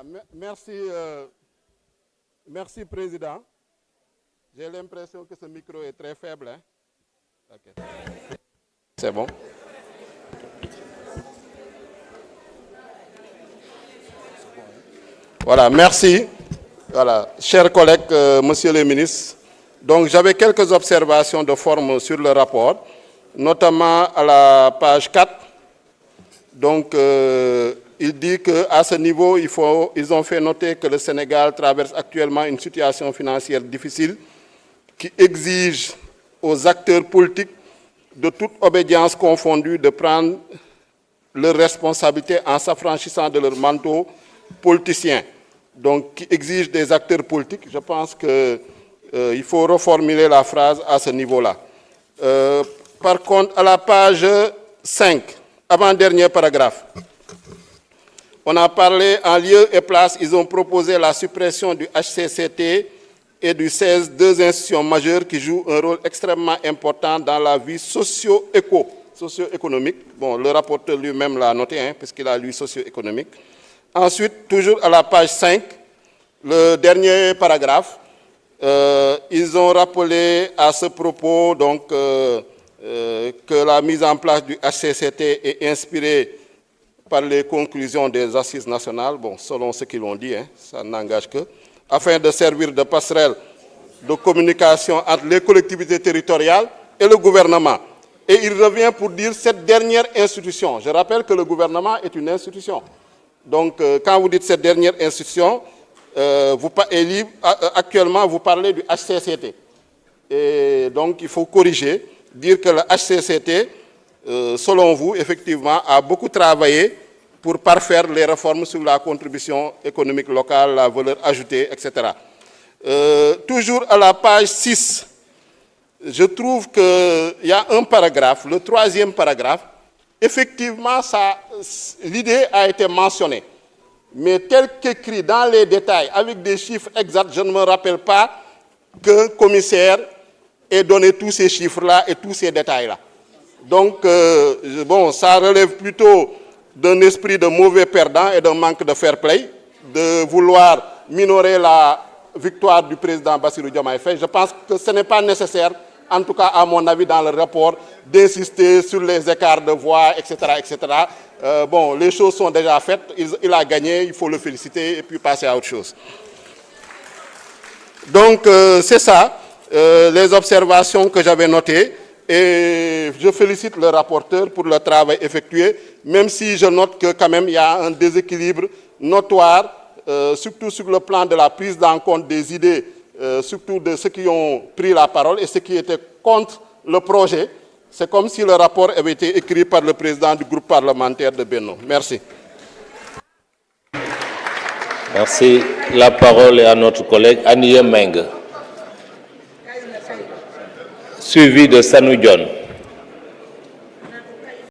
Voilà, merci, merci Président. J'ai l'impression que ce micro est très faible. Hein? Okay. C'est bon. Voilà, merci. Voilà, chers collègues, monsieur le ministre. Donc, j'avais quelques observations de forme sur le rapport, notamment à la page 4. Donc, il dit qu'à ce niveau, ils ont fait noter que le Sénégal traverse actuellement une situation financière difficile qui exige aux acteurs politiques de toute obédience confondue de prendre leurs responsabilités en s'affranchissant de leur manteau politicien. Donc, qui exige des acteurs politiques. Je pense qu'il faut reformuler la phrase à ce niveau-là. Par contre, à la page 5, avant-dernier paragraphe, on a parlé en lieu et place, ils ont proposé la suppression du HCCT et du 16, deux institutions majeures qui jouent un rôle extrêmement important dans la vie socio-économique. Bon, le rapporteur lui-même l'a noté, hein, puisqu'il a lu socio-économique. Ensuite, toujours à la page 5, le dernier paragraphe, ils ont rappelé à ce propos donc, que la mise en place du HCCT est inspirée par les conclusions des assises nationales, bon, selon ce qu'ils ont dit, hein, ça n'engage que, afin de servir de passerelle de communication entre les collectivités territoriales et le gouvernement. Et il revient pour dire cette dernière institution. Je rappelle que le gouvernement est une institution. Donc, quand vous dites cette dernière institution, actuellement, vous parlez du HCCT. Et donc, il faut corriger, dire que le HCCT, selon vous, effectivement, a beaucoup travaillé pour parfaire les réformes sur la contribution économique locale, la valeur ajoutée, etc. Toujours à la page 6, je trouve qu'il y a un paragraphe, le troisième paragraphe, effectivement, l'idée a été mentionnée. Mais tel qu'écrit dans les détails, avec des chiffres exacts, je ne me rappelle pas qu'un commissaire ait donné tous ces chiffres-là et tous ces détails-là. Donc, bon, ça relève plutôt d'un esprit de mauvais perdant et d'un manque de fair play, de vouloir minorer la victoire du président Bassirou Diomaye Faye. Je pense que ce n'est pas nécessaire, en tout cas à mon avis dans le rapport, d'insister sur les écarts de voix, etc. etc. Bon, les choses sont déjà faites, il a gagné, il faut le féliciter et puis passer à autre chose. Donc, c'est ça, les observations que j'avais notées. Et je félicite le rapporteur pour le travail effectué, même si je note que quand même il y a un déséquilibre notoire, surtout sur le plan de la prise en compte des idées, surtout de ceux qui ont pris la parole et ceux qui étaient contre le projet. C'est comme si le rapport avait été écrit par le président du groupe parlementaire de Benno. Merci. Merci. La parole est à notre collègue Annie Meng, suivi de Sanou Dione.